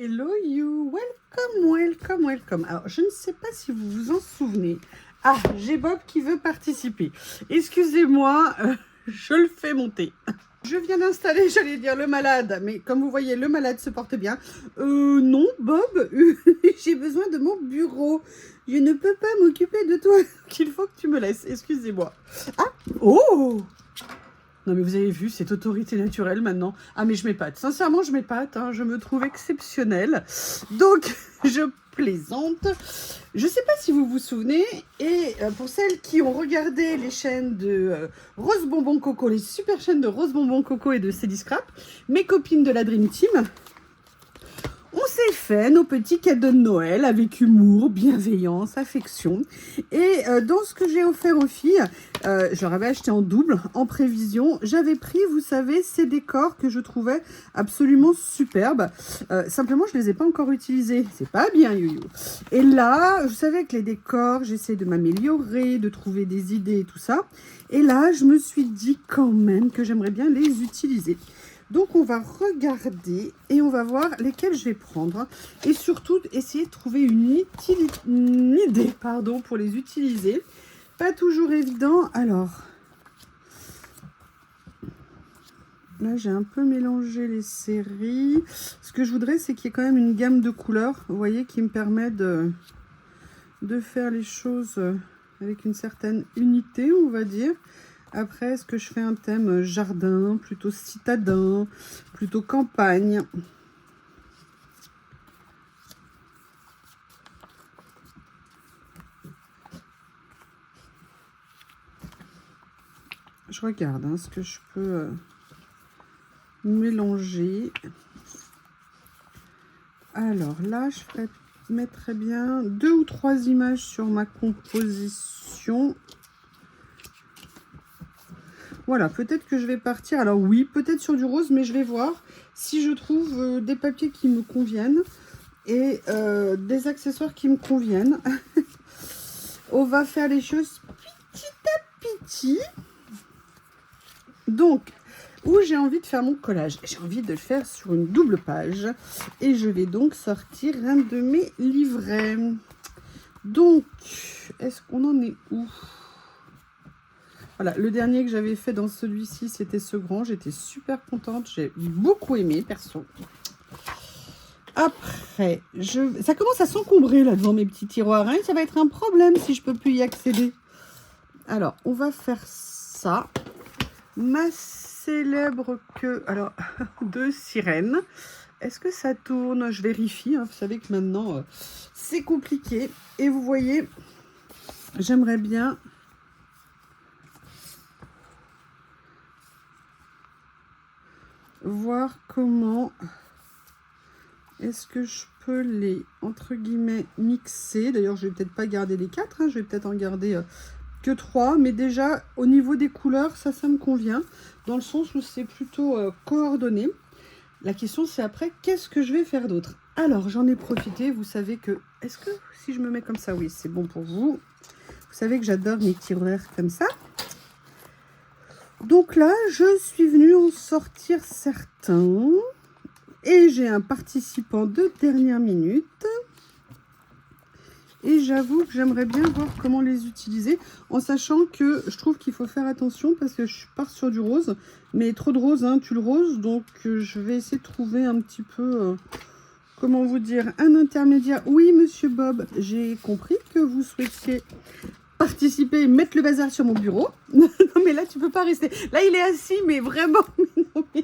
Hello you, welcome. Alors, je ne sais pas si vous vous en souvenez. Ah, j'ai Bob qui veut participer. Excusez-moi, je le fais monter. Je viens d'installer, j'allais dire le malade, mais comme vous voyez, le malade se porte bien. Non, Bob, j'ai besoin de mon bureau. Je ne peux pas m'occuper de toi. Il faut que tu me laisses, excusez-moi. Ah, oh! Non mais vous avez vu, cette autorité naturelle maintenant. Ah mais je m'épate, sincèrement je m'épate, hein. Je me trouve exceptionnelle. Donc je plaisante. Je ne sais pas si vous vous souvenez, et pour celles qui ont regardé les chaînes de Rose Bonbon Coco, les super chaînes de Rose Bonbon Coco et de Célie Scrap, mes copines de la Dream Team, on s'est fait nos petits cadeaux de Noël avec humour, bienveillance, affection. Et dans ce que j'ai offert aux filles, je leur avais acheté en double, en prévision. J'avais pris, vous savez, ces décors que je trouvais absolument superbes. Simplement, je ne les ai pas encore utilisés. C'est pas bien, yo-yo. Et là, vous savez, avec les décors, j'essaie de m'améliorer, de trouver des idées et tout ça. Et là, je me suis dit quand même que j'aimerais bien les utiliser. Donc, on va regarder et on va voir lesquels je vais prendre. Et surtout, essayer de trouver une idée pour les utiliser. Pas toujours évident. Alors, là, j'ai un peu mélangé les séries. Ce que je voudrais, c'est qu'il y ait quand même une gamme de couleurs, vous voyez, qui me permet de faire les choses avec une certaine unité, on va dire. Après, est-ce que je fais un thème jardin, plutôt citadin, plutôt campagne? Je regarde ce que je peux mélanger. Alors là, je mettrais bien 2 ou 3 images sur ma composition. Voilà, peut-être que je vais partir. Alors oui, peut-être sur du rose, mais je vais voir si je trouve des papiers qui me conviennent et des accessoires qui me conviennent. On va faire les choses petit à petit. Donc, où j'ai envie de faire mon collage, j'ai envie de le faire sur une double page. Et je vais donc sortir un de mes livrets. Donc, est-ce qu'on en est où? Voilà, le dernier que j'avais fait dans celui-ci, c'était ce grand. J'étais super contente. J'ai beaucoup aimé, perso. Après, ça commence à s'encombrer là devant mes petits tiroirs. Hein, ça va être un problème si je peux plus y accéder. Alors, on va faire ça. Ma célèbre queue, alors, de sirène. Est-ce que ça tourne? Je vérifie. Hein, vous savez que maintenant, c'est compliqué. Et vous voyez, j'aimerais bien... voir comment est-ce que je peux les, entre guillemets, mixer. D'ailleurs, je vais peut-être pas garder les 4, hein, je vais peut-être en garder que 3. Mais déjà, au niveau des couleurs, ça me convient. Dans le sens où c'est plutôt coordonné. La question, c'est après, qu'est-ce que je vais faire d'autre? Alors, j'en ai profité. Vous savez que... Est-ce que si je me mets comme ça, oui, c'est bon pour vous. Vous savez que j'adore mes tiroirs comme ça. Donc là, je suis venue en sortir certains. Et j'ai un participant de dernière minute. Et j'avoue que j'aimerais bien voir comment les utiliser. En sachant que je trouve qu'il faut faire attention parce que je pars sur du rose. Mais trop de rose, hein, tue le rose. Donc je vais essayer de trouver un petit peu... comment vous dire? Un intermédiaire. Oui, monsieur Bob, j'ai compris que vous souhaitiez... participer et mettre le bazar sur mon bureau. Non mais là tu peux pas rester. Là il est assis mais vraiment. Non, mais...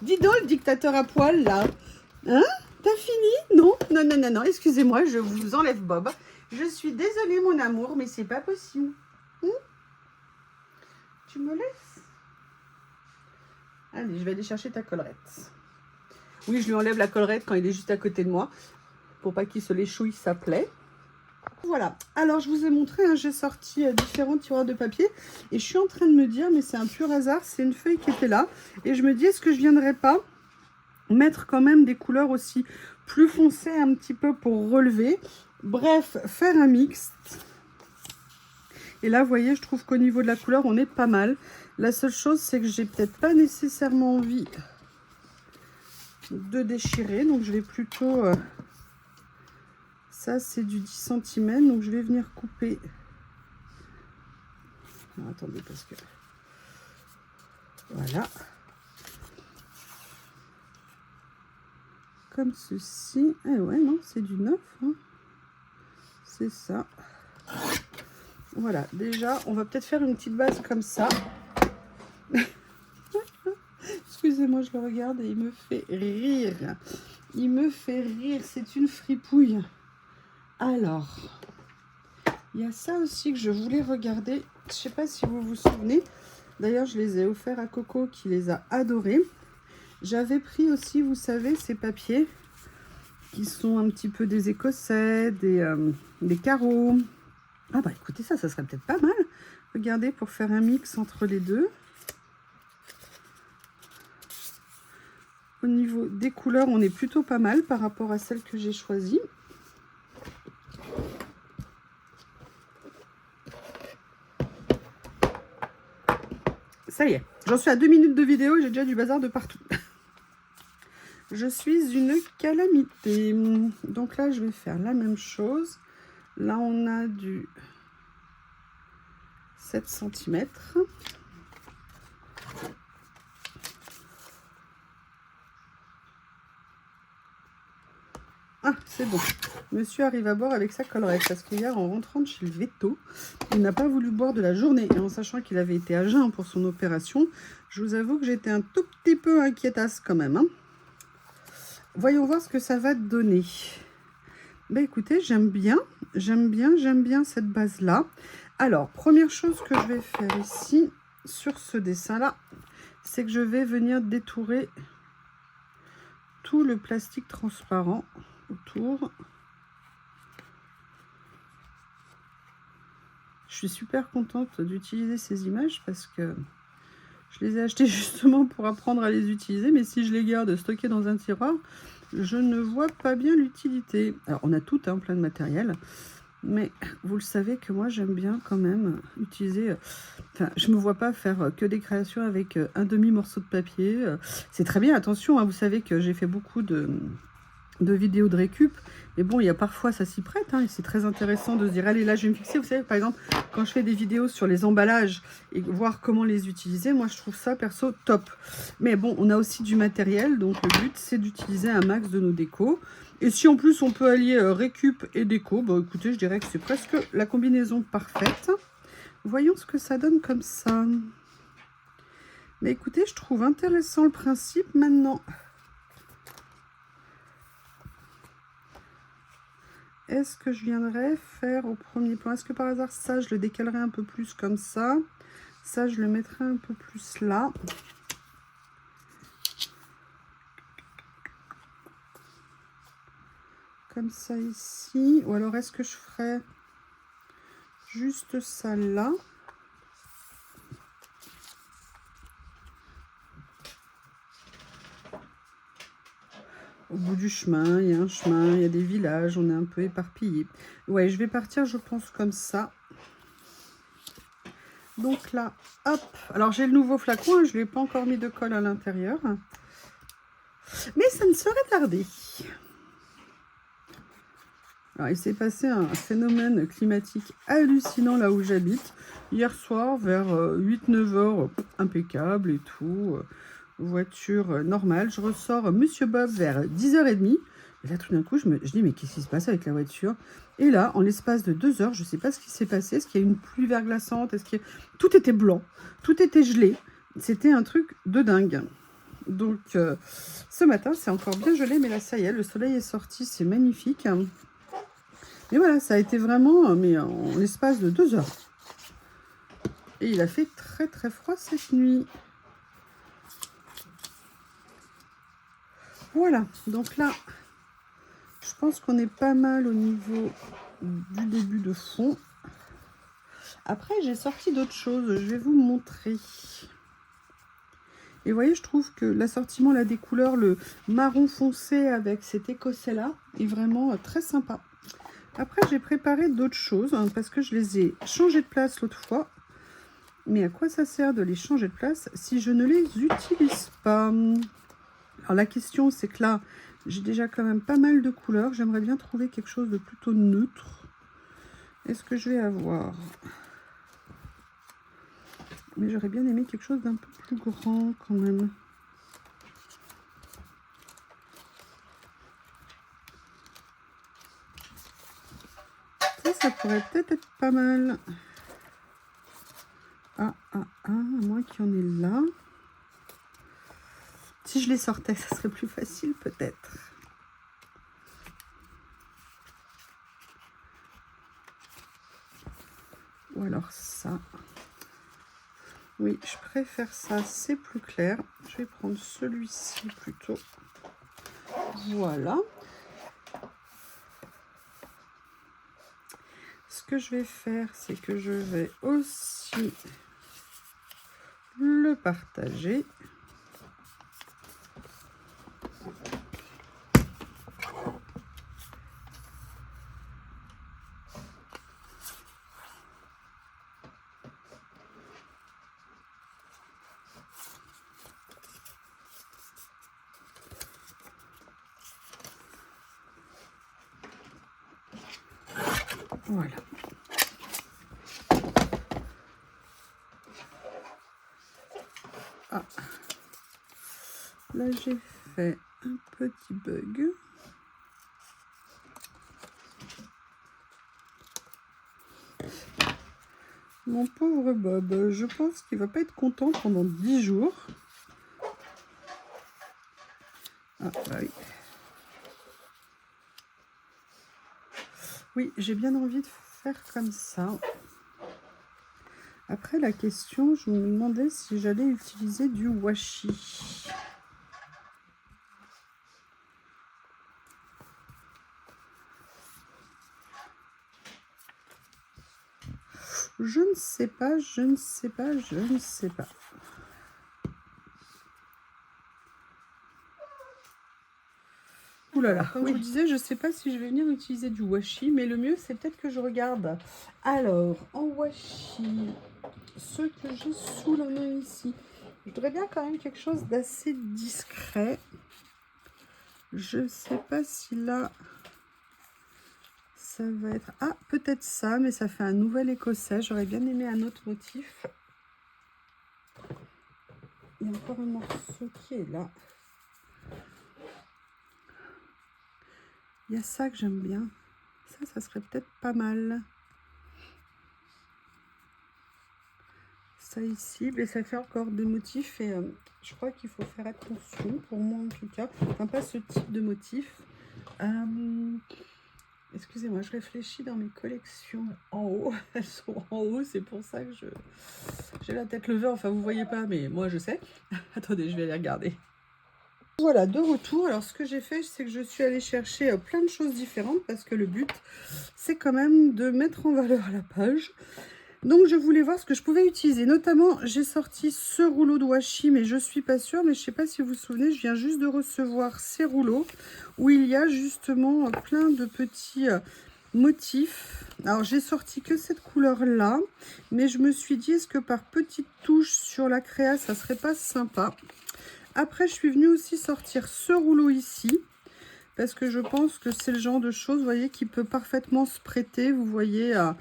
Dis donc le dictateur à poil là. Hein? T'as fini? Non, non, non, non, non. Excusez-moi, je vous enlève Bob. Je suis désolée mon amour, mais c'est pas possible. Tu me laisses? Allez, je vais aller chercher ta collerette. Oui, je lui enlève la collerette quand il est juste à côté de moi. Pour pas qu'il se l'échouille, ça plaît. Voilà, alors je vous ai montré, hein, j'ai sorti différents tiroirs de papier et je suis en train de me dire, mais c'est un pur hasard, c'est une feuille qui était là et je me dis, est-ce que je viendrais pas mettre quand même des couleurs aussi plus foncées un petit peu pour relever, bref, faire un mix. Et là, vous voyez, je trouve qu'au niveau de la couleur, on est pas mal. La seule chose, c'est que j'ai peut-être pas nécessairement envie de déchirer. Donc je vais plutôt... ça c'est du 10 cm. Donc je vais venir couper... Alors, attendez parce que... Voilà. Comme ceci. Eh ouais, non, c'est du 9. Hein. C'est ça. Voilà, déjà, on va peut-être faire une petite base comme ça. Excusez-moi, je le regarde et il me fait rire. Il me fait rire, c'est une fripouille. Alors, il y a ça aussi que je voulais regarder. Je ne sais pas si vous vous souvenez. D'ailleurs, je les ai offerts à Coco qui les a adorés. J'avais pris aussi, vous savez, ces papiers qui sont un petit peu des écossais, des carreaux. Ah bah écoutez, ça serait peut-être pas mal. Regardez, pour faire un mix entre les deux. Au niveau des couleurs, on est plutôt pas mal par rapport à celle que j'ai choisie. Ça y est, j'en suis à 2 minutes de vidéo et j'ai déjà du bazar de partout. Je suis une calamité. Donc là, je vais faire la même chose. Là, on a du 7 cm. Ah, c'est bon. Monsieur arrive à boire avec sa collerette parce qu'hier, en rentrant de chez le veto, il n'a pas voulu boire de la journée. Et en sachant qu'il avait été à jeun pour son opération, je vous avoue que j'étais un tout petit peu inquiétasse quand même. Hein. Voyons voir ce que ça va donner. Ben écoutez, j'aime bien cette base-là. Alors, première chose que je vais faire ici, sur ce dessin-là, c'est que je vais venir détourer tout le plastique transparent autour. Je suis super contente d'utiliser ces images parce que je les ai achetées justement pour apprendre à les utiliser, mais si je les garde stockées dans un tiroir, je ne vois pas bien l'utilité. Alors, on a tout plein de matériel, mais vous le savez que moi, j'aime bien quand même utiliser... Enfin, je ne me vois pas faire que des créations avec un demi-morceau de papier. C'est très bien, attention, hein, vous savez que j'ai fait beaucoup de vidéos de récup, mais bon, il y a parfois ça s'y prête, hein, et c'est très intéressant de se dire allez, là je vais me fixer. Vous savez, par exemple, quand je fais des vidéos sur les emballages et voir comment les utiliser, moi je trouve ça perso top. Mais bon, on a aussi du matériel, donc le but c'est d'utiliser un max de nos décos, et si en plus on peut allier récup et déco, bah écoutez, je dirais que c'est presque la combinaison parfaite. Voyons ce que ça donne comme ça. Mais écoutez, je trouve intéressant le principe. Maintenant, est-ce que je viendrais faire au premier plan? Est-ce que par hasard, ça, je le décalerai un peu plus comme ça? Ça, je le mettrai un peu plus là. Comme ça ici. Ou alors, est-ce que je ferais juste ça là? Au bout du chemin, il y a un chemin, il y a des villages, on est un peu éparpillé. Ouais, je vais partir, je pense, comme ça. Donc là, hop. Alors, j'ai le nouveau flacon, hein, je ne lui ai pas encore mis de colle à l'intérieur. Mais ça ne serait tardé. Alors, il s'est passé un phénomène climatique hallucinant là où j'habite. Hier soir, vers 8-9 heures, impeccable et tout. Voiture normale. Je ressors Monsieur Bob vers 10h30. Et là, tout d'un coup, je dis, mais qu'est-ce qui se passe avec la voiture? Et là, en l'espace de 2 heures, je ne sais pas ce qui s'est passé. Est-ce qu'il y a eu une pluie verglaçante? Tout était blanc. Tout était gelé. C'était un truc de dingue. Donc, ce matin, c'est encore bien gelé. Mais là, ça y est, le soleil est sorti. C'est magnifique. Et voilà, ça a été vraiment, mais en l'espace de 2 heures. Et il a fait très, très froid cette nuit. Voilà, donc là, je pense qu'on est pas mal au niveau du début de fond. Après, j'ai sorti d'autres choses, je vais vous montrer. Et vous voyez, je trouve que l'assortiment là des couleurs, le marron foncé avec cet écossais là, est vraiment très sympa. Après, j'ai préparé d'autres choses, hein, parce que je les ai changées de place l'autre fois. Mais à quoi ça sert de les changer de place si je ne les utilise pas? Alors la question, c'est que là, j'ai déjà quand même pas mal de couleurs. J'aimerais bien trouver quelque chose de plutôt neutre. Est-ce que je vais avoir... Mais j'aurais bien aimé quelque chose d'un peu plus grand quand même. Ça pourrait peut-être être pas mal. À moins qu'il y en ait là. Si je les sortais, ça serait plus facile peut-être. Ou alors ça. Oui, je préfère ça, c'est plus clair. Je vais prendre celui-ci plutôt. Voilà. Ce que je vais faire, c'est que je vais aussi le partager. Voilà. Ah. Là, j'ai fait un petit bug. Mon pauvre Bob, je pense qu'il va pas être content pendant 10 jours. Ah, bah oui. Oui, j'ai bien envie de faire comme ça. Après, la question, je me demandais si j'allais utiliser du washi. Je ne sais pas, je ne sais pas, je ne sais pas. Ouh là là, comme je vous disais, je ne sais pas si je vais venir utiliser du washi, mais le mieux, c'est peut-être que je regarde. Alors, en washi, ce que j'ai sous la main ici, je voudrais bien quand même quelque chose d'assez discret. Je ne sais pas si là, ça va être... Ah, peut-être ça, mais ça fait un nouvel écossais. J'aurais bien aimé un autre motif. Il y a encore un morceau qui est là. Il y a ça que j'aime bien. Ça serait peut-être pas mal. Ça ici, mais ça fait encore des motifs et je crois qu'il faut faire attention, pour moi en tout cas. Enfin, pas ce type de motif. Excusez-moi, je réfléchis dans mes collections en haut. Elles sont en haut, c'est pour ça que j'ai la tête levée. Enfin, vous voyez pas, mais moi je sais. Attendez, je vais aller regarder. Voilà, de retour. Alors, ce que j'ai fait, c'est que je suis allée chercher plein de choses différentes parce que le but, c'est quand même de mettre en valeur la page. Donc, je voulais voir ce que je pouvais utiliser. Notamment, j'ai sorti ce rouleau de washi, mais je suis pas sûre. Mais je sais pas si vous vous souvenez, je viens juste de recevoir ces rouleaux où il y a justement plein de petits motifs. Alors, j'ai sorti que cette couleur-là, mais je me suis dit, est-ce que par petites touches sur la créa, ça serait pas sympa? Après, je suis venue aussi sortir ce rouleau ici, parce que je pense que c'est le genre de choses, vous voyez, qui peut parfaitement se prêter, vous voyez, à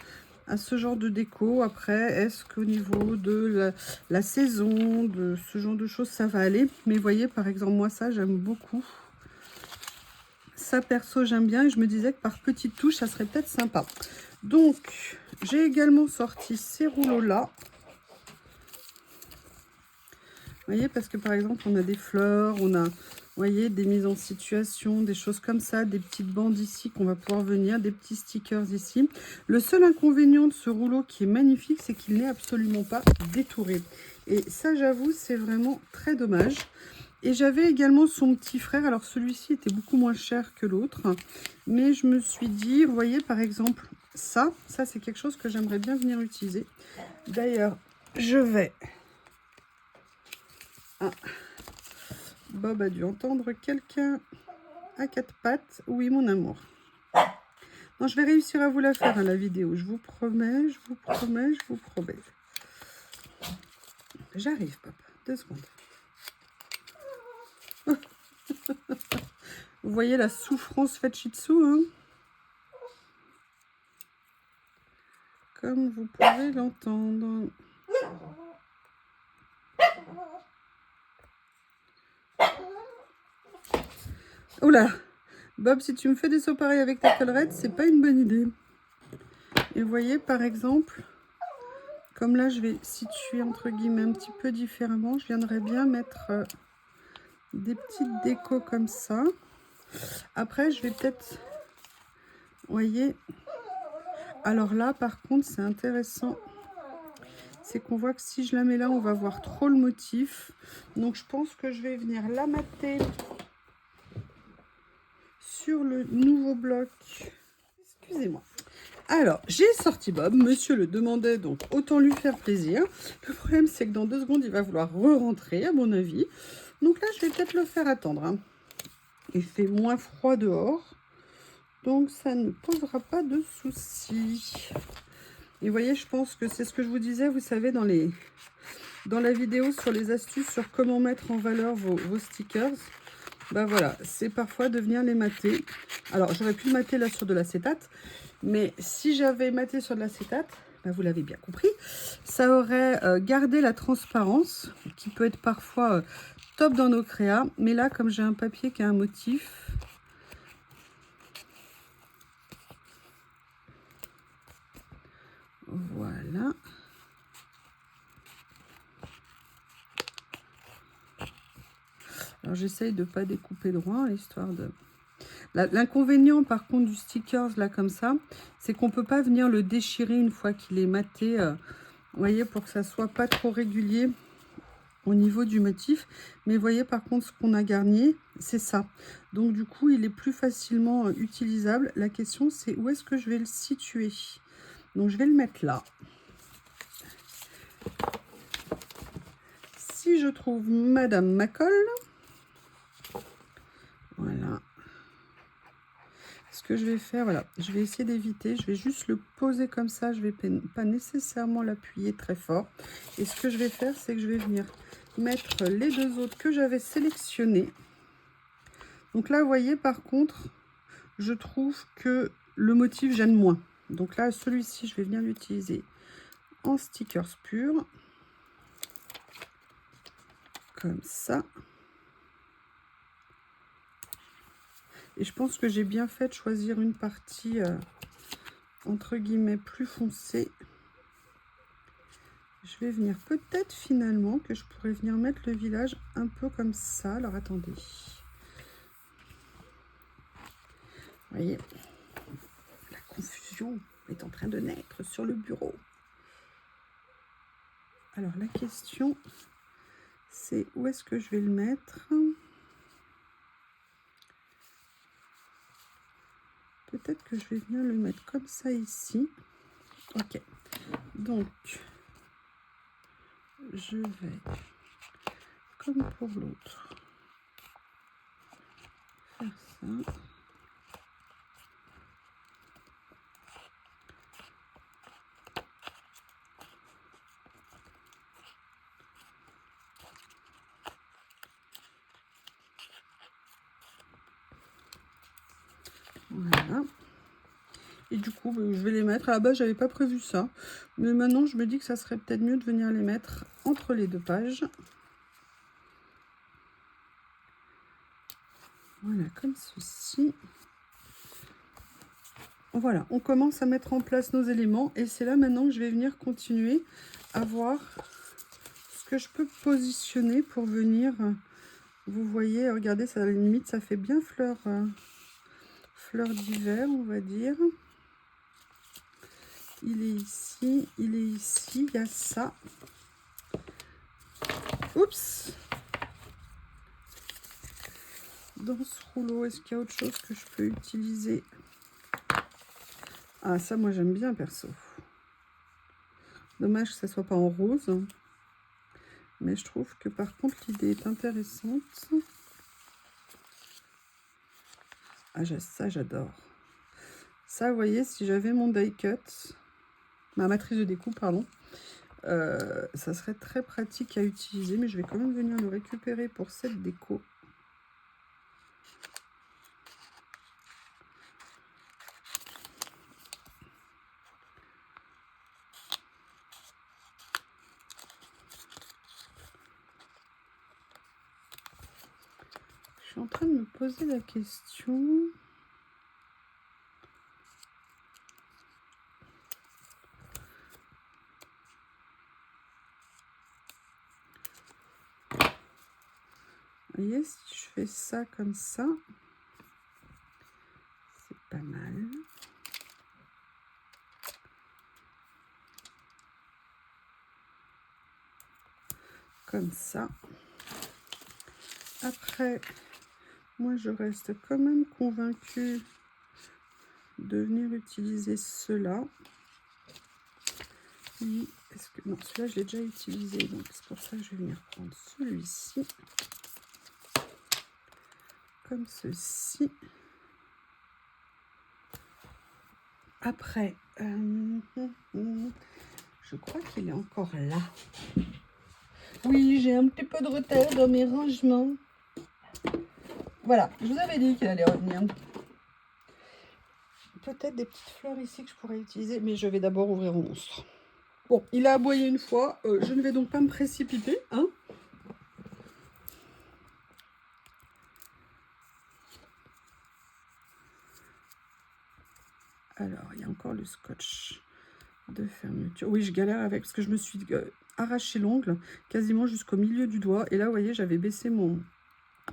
ce genre de déco. Après, est-ce qu'au niveau de la saison, de ce genre de choses, ça va aller? Mais vous voyez, par exemple, moi, ça, j'aime beaucoup. Ça, perso, j'aime bien, et je me disais que par petites touches, ça serait peut-être sympa. Donc, j'ai également sorti ces rouleaux-là. Vous voyez, parce que par exemple, on a des fleurs, on a, vous voyez, des mises en situation, des choses comme ça, des petites bandes ici qu'on va pouvoir venir, des petits stickers ici. Le seul inconvénient de ce rouleau qui est magnifique, c'est qu'il n'est absolument pas détouré. Et ça, j'avoue, c'est vraiment très dommage. Et j'avais également son petit frère. Alors, celui-ci était beaucoup moins cher que l'autre. Mais je me suis dit, vous voyez, par exemple, ça c'est quelque chose que j'aimerais bien venir utiliser. D'ailleurs, je vais... Ah. Bob a dû entendre quelqu'un à quatre pattes. Oui, mon amour. Non, je vais réussir à vous la faire, hein, la vidéo. Je vous promets, je vous promets, je vous promets. J'arrive, papa. 2 secondes. Vous voyez la souffrance faite Shih Tzu, hein? Comme vous pouvez l'entendre. Oula, Bob, si tu me fais des sauts pareils avec ta collerette, c'est pas une bonne idée. Et vous voyez, par exemple, comme là, je vais situer entre guillemets un petit peu différemment. Je viendrais bien mettre des petites décos comme ça. Après, je vais peut-être, vous voyez, alors là, par contre, c'est intéressant. C'est qu'on voit que si je la mets là, on va voir trop le motif. Donc, je pense que je vais venir la mater sur le nouveau bloc. Excusez-moi. Alors, j'ai sorti Bob. Monsieur le demandait, donc autant lui faire plaisir. Le problème, c'est que dans 2 secondes, il va vouloir re-rentrer, à mon avis. Donc là, je vais peut-être le faire attendre, hein. Il fait moins froid dehors. Donc, ça ne posera pas de soucis. Et vous voyez, je pense que c'est ce que je vous disais, vous savez, dans la vidéo sur les astuces sur comment mettre en valeur vos stickers. Bah voilà, c'est parfois de venir les mater. Alors, j'aurais pu le mater là sur de l'acétate, mais si j'avais maté sur de l'acétate, bah vous l'avez bien compris, ça aurait gardé la transparence, qui peut être parfois top dans nos créas. Mais là, comme j'ai un papier qui a un motif, voilà. Alors, j'essaye de ne pas découper droit, histoire de... L'inconvénient, par contre, du stickers, là, comme ça, c'est qu'on ne peut pas venir le déchirer une fois qu'il est maté, vous voyez, pour que ça soit pas trop régulier au niveau du motif. Mais vous voyez, par contre, ce qu'on a garni, c'est ça. Donc, du coup, il est plus facilement utilisable. La question, c'est où est-ce que je vais le situer? Donc, je vais le mettre là. Si je trouve Madame Macolle, voilà. Ce que je vais faire, voilà, je vais essayer d'éviter, je vais juste le poser comme ça, je vais pas nécessairement l'appuyer très fort. Et ce que je vais faire, c'est que je vais venir mettre les 2 autres que j'avais sélectionnés. Donc là, vous voyez, par contre, je trouve que le motif gêne moins. Donc là, celui-ci, je vais venir l'utiliser en stickers pur. Comme ça. Et je pense que j'ai bien fait de choisir une partie, entre guillemets, plus foncée. Je vais venir peut-être finalement que je pourrais venir mettre le village un peu comme ça. Alors, attendez. Vous voyez, la confusion est en train de naître sur le bureau. Alors, la question, c'est où est-ce que je vais le mettre? Peut-être que je vais venir le mettre comme ça ici. Ok. Donc, je vais, comme pour l'autre, faire ça. Voilà. Et du coup, je vais les mettre. À la base, j'avais pas prévu ça. Mais maintenant, je me dis que ça serait peut-être mieux de venir les mettre entre les 2 pages. Voilà, comme ceci. Voilà, on commence à mettre en place nos éléments. Et c'est là maintenant que je vais venir continuer à voir ce que je peux positionner pour venir... Vous voyez, regardez, ça, à la limite, ça fait bien fleur d'hiver, on va dire. Il est ici, il est ici, il y a ça. Oups! Dans ce rouleau, est-ce qu'il y a autre chose que je peux utiliser? Ah, ça, moi, j'aime bien, perso. Dommage que ça soit pas en rose. Mais je trouve que, par contre, l'idée est intéressante. Ah, ça, j'adore. Ça, vous voyez, si j'avais mon die cut, ma matrice de découpe, pardon, ça serait très pratique à utiliser. Mais je vais quand même venir le récupérer pour cette déco. en train de me poser la question. Vous voyez, si je fais ça comme ça, c'est pas mal. Comme ça. Après, moi, je reste quand même convaincue de venir utiliser cela. Oui, est-ce que... Non, celui-là, je l'ai déjà utilisé, donc c'est pour ça que je vais venir prendre celui-ci. Comme ceci. Après, je crois qu'il est encore là. Oui, j'ai un petit peu de retard dans mes rangements. Voilà, je vous avais dit qu'il allait revenir. Peut-être des petites fleurs ici que je pourrais utiliser, mais je vais d'abord ouvrir au monstre. Bon, il a aboyé une fois, je ne vais donc pas me précipiter, hein. Alors, il y a encore le scotch de fermeture. Oui, je galère avec, parce que je me suis arraché l'ongle quasiment jusqu'au milieu du doigt. Et là, vous voyez, j'avais baissé mon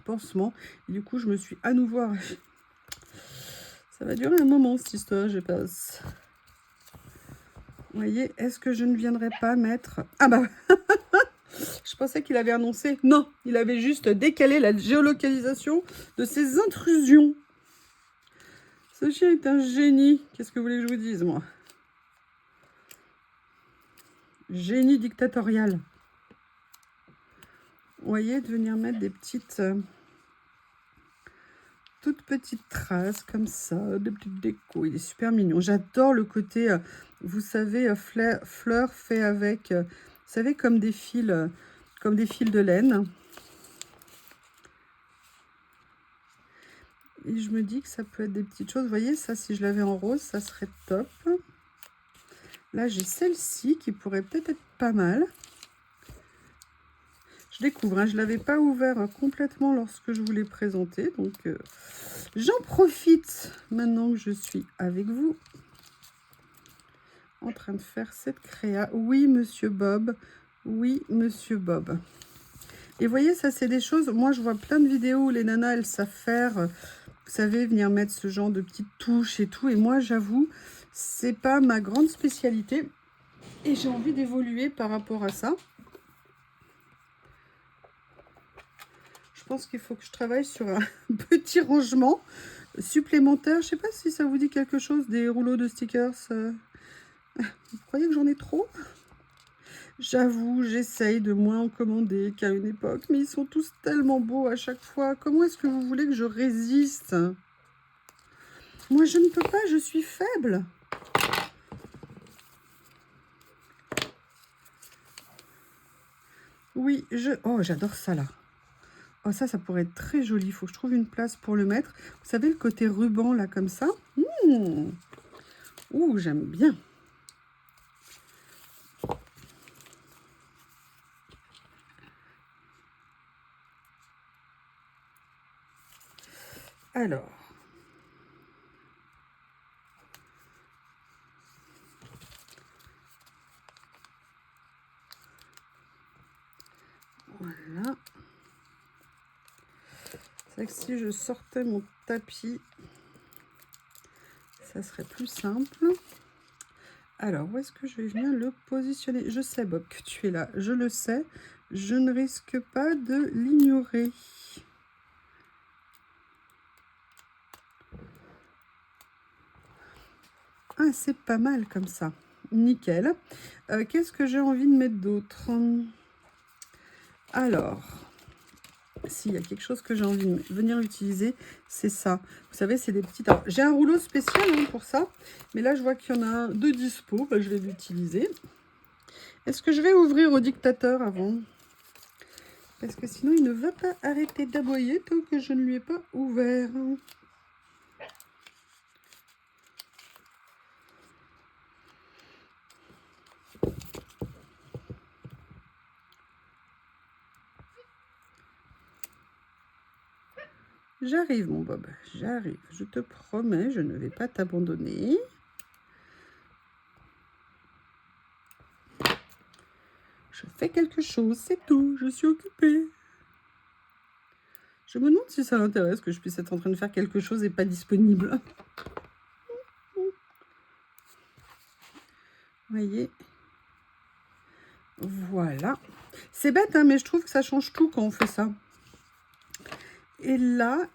pansement. Et du coup, je me suis à nouveau arraché. Ça va durer un moment, cette histoire, je pense. Vous voyez, est-ce que je ne viendrai pas mettre... Ah bah je pensais qu'il avait annoncé. Non, il avait juste décalé la géolocalisation de ses intrusions. Ce chien est un génie. Qu'est-ce que vous voulez que je vous dise, moi? Génie dictatorial. Vous voyez, de venir mettre des petites... toutes petites traces comme ça, de petites décos. Il est super mignon. J'adore le côté, vous savez, fleurs fait avec, vous savez, comme des fils de laine. Et je me dis que ça peut être des petites choses. Vous voyez, ça, si je l'avais en rose, ça serait top. Là, j'ai celle-ci qui pourrait peut-être être pas mal. Je découvre, hein, je ne l'avais pas ouvert complètement lorsque je vous l'ai présenté. Donc, j'en profite maintenant que je suis avec vous. En train de faire cette créa. Oui, monsieur Bob. Oui, monsieur Bob. Et vous voyez, ça, c'est des choses... Moi, je vois plein de vidéos où les nanas, elles savent faire... vous savez, venir mettre ce genre de petites touches et tout. Et moi, j'avoue, c'est pas ma grande spécialité. Et j'ai envie d'évoluer par rapport à ça. Je pense qu'il faut que je travaille sur un petit rangement supplémentaire. Je sais pas si ça vous dit quelque chose, des rouleaux de stickers. Vous croyez que j'en ai trop? J'avoue, j'essaye de moins en commander qu'à une époque, mais ils sont tous tellement beaux à chaque fois. Comment est-ce que vous voulez que je résiste? Moi, je ne peux pas, je suis faible. Oui, oh, j'adore ça, là. Oh, ça pourrait être très joli. Il faut que je trouve une place pour le mettre. Vous savez, le côté ruban, là, comme ça. Ouh, j'aime bien. Alors. Voilà. C'est vrai que si je sortais mon tapis, ça serait plus simple. Alors, où est-ce que je vais venir le positionner? Je sais, Bob, que tu es là. Je le sais. Je ne risque pas de l'ignorer. Ah, c'est pas mal comme ça. Nickel. Qu'est-ce que j'ai envie de mettre d'autre? Alors, s'il y a quelque chose que j'ai envie de venir utiliser, c'est ça. Vous savez, c'est des petites... J'ai un rouleau spécial hein, pour ça. Mais là, je vois qu'il y en a un de dispo. Bah, je vais l'utiliser. Est-ce que je vais ouvrir au dictateur avant? Parce que sinon, il ne va pas arrêter d'aboyer tant que je ne lui ai pas ouvert. J'arrive, mon Bob, j'arrive. Je te promets, je ne vais pas t'abandonner. Je fais quelque chose, c'est tout. Je suis occupée. Je me demande si ça l'intéresse que je puisse être en train de faire quelque chose et pas disponible. Voyez. Voilà. C'est bête, hein, mais je trouve que ça change tout quand on fait ça. Et là...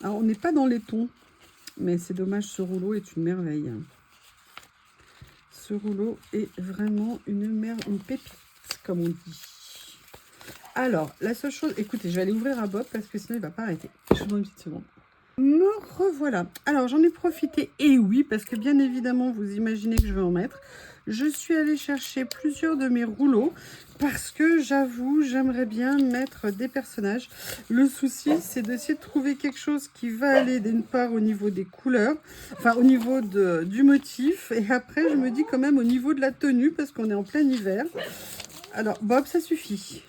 Alors, on n'est pas dans les tons, mais c'est dommage, ce rouleau est une merveille. Ce rouleau est vraiment une pépite, comme on dit. Alors, la seule chose... Écoutez, je vais aller ouvrir à Bob parce que sinon, il ne va pas arrêter. Je vous demande une petite seconde. Me revoilà. Alors, j'en ai profité, et oui, parce que bien évidemment, vous imaginez que je vais en mettre. Je suis allée chercher plusieurs de mes rouleaux parce que j'avoue, j'aimerais bien mettre des personnages. Le souci, c'est d'essayer de trouver quelque chose qui va aller d'une part au niveau des couleurs, enfin au niveau du motif, et après, je me dis quand même au niveau de la tenue parce qu'on est en plein hiver. Alors, Bob, ça suffit.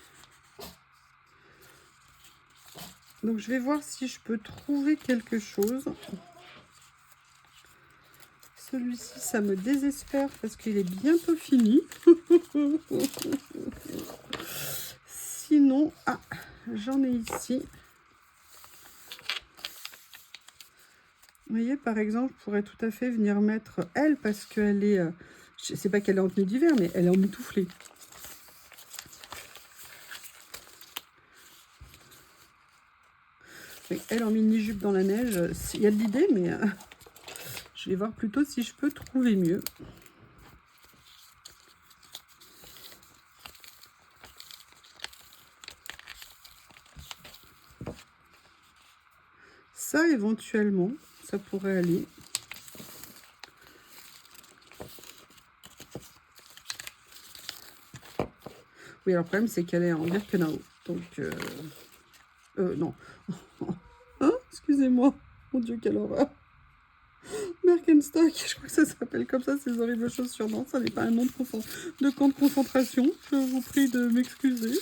Donc, je vais voir si je peux trouver quelque chose. Celui-ci, ça me désespère parce qu'il est bientôt fini. Sinon, ah, j'en ai ici. Vous voyez, par exemple, je pourrais tout à fait venir mettre elle parce qu'elle est... je ne sais pas qu'elle est en tenue d'hiver, mais elle est en mitouflée. Elle en mini-jupe dans la neige, il y a de l'idée, mais je vais voir plutôt si je peux trouver mieux. Ça, éventuellement, ça pourrait aller. Oui, alors le problème, c'est qu'elle est en Birkenau. Donc, non. Hein, excusez-moi. Mon Dieu, quelle horreur. Birkenstock, je crois que ça s'appelle comme ça, ces horribles chaussures. Non, ça n'est pas un nom de camp de concentration. Je vous prie de m'excuser.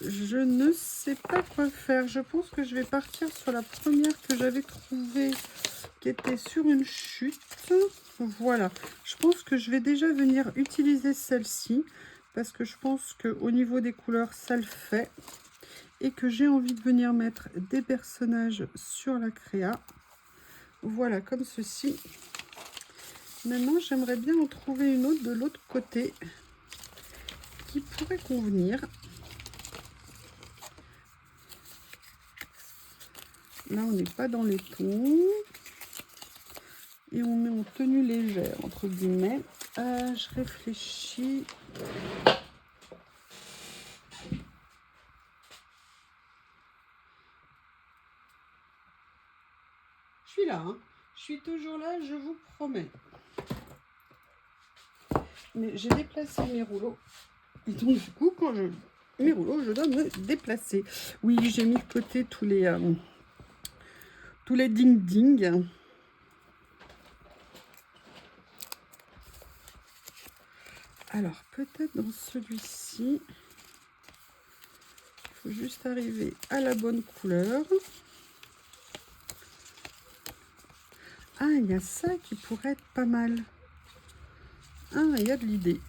Je ne sais pas quoi faire. Je pense que je vais partir sur la première que j'avais trouvée, qui était sur une chute. Voilà. Je pense que je vais déjà venir utiliser celle-ci, parce que je pense qu'au niveau des couleurs, ça le fait. Et que j'ai envie de venir mettre des personnages sur la créa. Voilà, comme ceci. Maintenant, j'aimerais bien en trouver une autre de l'autre côté qui pourrait convenir. Là, on n'est pas dans les tons. Et on met en tenue légère, entre guillemets. Je réfléchis. Je suis là, hein. Je suis toujours là, je vous promets. Mais j'ai déplacé mes rouleaux. Et donc, du coup, quand mes rouleaux, je dois me déplacer. Oui, j'ai mis de côté tous les ding-ding. Alors, peut-être dans celui-ci, il faut juste arriver à la bonne couleur. Ah, il y a ça qui pourrait être pas mal. Ah, il y a de l'idée.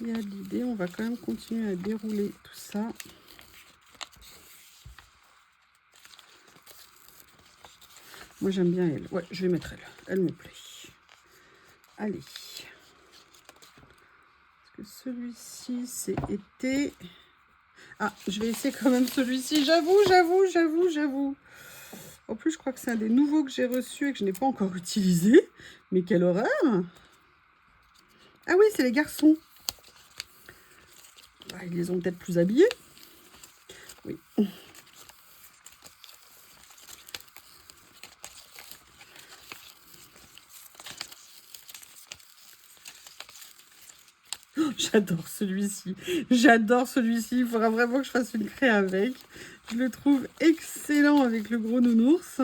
Il y a de l'idée. On va quand même continuer à dérouler tout ça. Moi, j'aime bien elle. Ouais, je vais mettre elle. Elle me plaît. Allez. Parce que celui-ci, c'est été. Ah, je vais essayer quand même celui-ci. J'avoue. En plus, je crois que c'est un des nouveaux que j'ai reçus et que je n'ai pas encore utilisé. Mais quelle horreur! Ah oui, c'est les garçons. Ah, ils les ont peut-être plus habillés. Oui. Oh, J'adore celui-ci. J'adore celui-ci. Il faudra vraiment que je fasse une craie avec. Je le trouve excellent avec le gros nounours.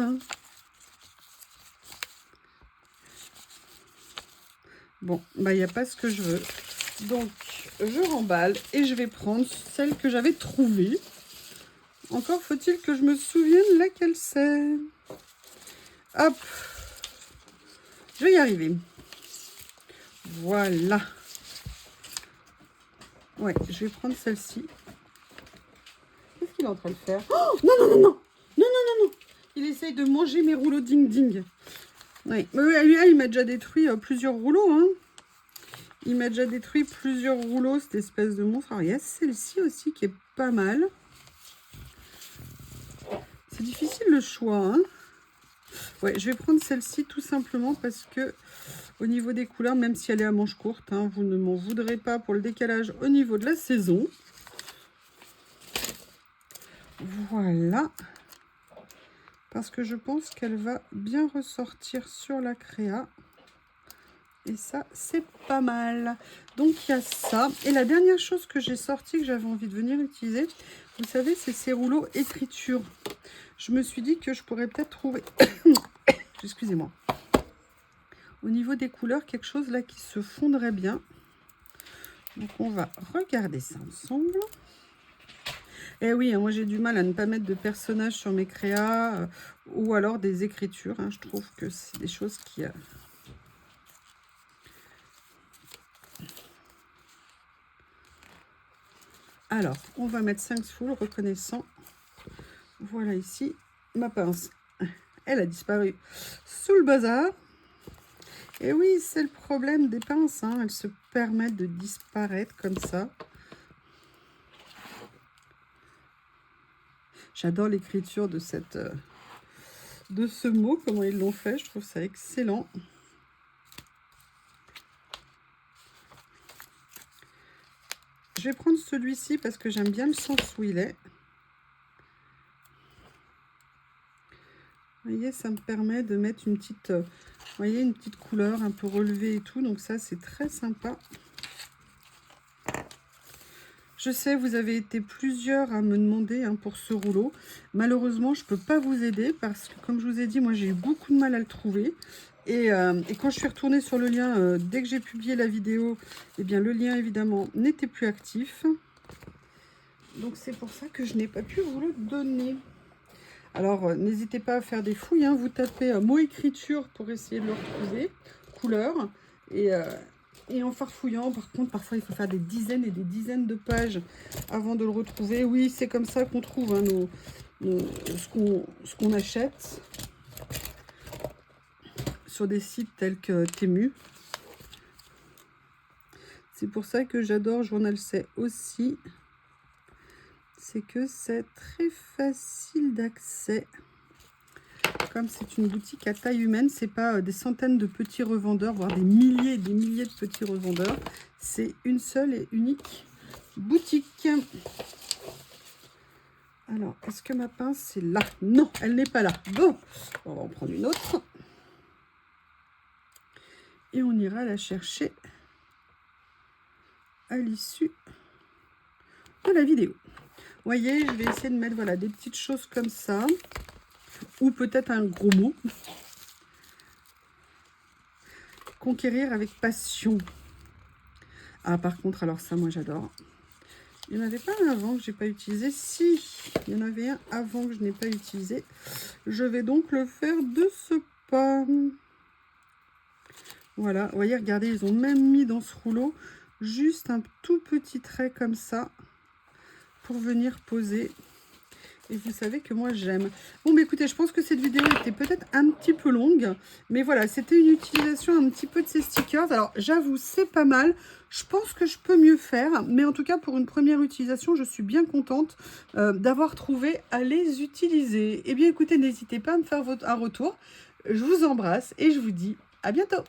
Bon, bah il n'y a pas ce que je veux. Donc, je remballe et je vais prendre celle que j'avais trouvée. Encore faut-il que je me souvienne laquelle c'est. Hop. Je vais y arriver. Voilà. Ouais, je vais prendre celle-ci. Qu'est-ce qu'il est en train de faire? Oh, non, non, non, non. Non, non, non, non. Il essaye de manger mes rouleaux ding-ding. Oui, lui, il m'a déjà détruit plusieurs rouleaux, hein. Il m'a déjà détruit plusieurs rouleaux, cette espèce de monstre. Alors, il y a celle-ci aussi qui est pas mal. C'est difficile le choix, hein. Ouais, je vais prendre celle-ci tout simplement parce que au niveau des couleurs, même si elle est à manches courtes, hein, vous ne m'en voudrez pas pour le décalage au niveau de la saison. Voilà. Parce que je pense qu'elle va bien ressortir sur la créa. Et ça, c'est pas mal. Donc, il y a ça. Et la dernière chose que j'ai sortie, que j'avais envie de venir utiliser, vous savez, c'est ces rouleaux écriture. Je me suis dit que je pourrais peut-être trouver... Excusez-moi. Au niveau des couleurs, quelque chose là qui se fondrait bien. Donc, on va regarder ça ensemble. Et oui, hein, moi, j'ai du mal à ne pas mettre de personnages sur mes créas ou alors des écritures. Hein. Je trouve que c'est des choses qui... Alors, on va mettre 5 full reconnaissant. Voilà ici ma pince. Elle a disparu sous le bazar. Et oui, c'est le problème des pinces. Hein. Elles se permettent de disparaître comme ça. J'adore l'écriture de ce mot, comment ils l'ont fait. Je trouve ça excellent. Je vais prendre celui-ci parce que j'aime bien le sens où il est. Vous voyez, ça me permet de mettre une petite, voyez, une petite couleur un peu relevée et tout. Donc ça, c'est très sympa. Je sais, vous avez été plusieurs à me demander hein, pour ce rouleau. Malheureusement, je ne peux pas vous aider parce que, comme je vous ai dit, moi, j'ai eu beaucoup de mal à le trouver. Et quand je suis retournée sur le lien, dès que j'ai publié la vidéo, eh bien, le lien, évidemment, n'était plus actif. Donc, c'est pour ça que je n'ai pas pu vous le donner. Alors, n'hésitez pas à faire des fouilles. Hein. Vous tapez mot écriture pour essayer de le retrouver. Couleur. Et en farfouillant, par contre, parfois, il faut faire des dizaines et des dizaines de pages avant de le retrouver. Oui, c'est comme ça qu'on trouve hein, ce qu'on achète sur des sites tels que Temu. C'est pour ça que j'adore Journal C aussi. C'est que c'est très facile d'accès. Comme c'est une boutique à taille humaine, c'est pas des centaines de petits revendeurs, voire des milliers et des milliers de petits revendeurs. C'est une seule et unique boutique. Alors, est-ce que ma pince est là? Non, elle n'est pas là. Bon, on va en prendre une autre. Et on ira la chercher à l'issue de la vidéo. Vous voyez, je vais essayer de mettre voilà, des petites choses comme ça. Ou peut-être un gros mot. Conquérir avec passion. Ah, par contre, alors ça, moi, j'adore. Il n'y en avait pas un avant que je n'ai pas utilisé. Si, il y en avait un avant que je n'ai pas utilisé. Je vais donc le faire de ce pas. Voilà, vous voyez, regardez, ils ont même mis dans ce rouleau juste un tout petit trait comme ça pour venir poser. Et vous savez que moi j'aime. Bon, mais écoutez, je pense que cette vidéo était peut-être un petit peu longue. Mais voilà, c'était une utilisation un petit peu de ces stickers. Alors, j'avoue, c'est pas mal. Je pense que je peux mieux faire. Mais en tout cas, pour une première utilisation, je suis bien contente d'avoir trouvé à les utiliser. Eh bien, écoutez, n'hésitez pas à me faire un retour. Je vous embrasse et je vous dis à bientôt.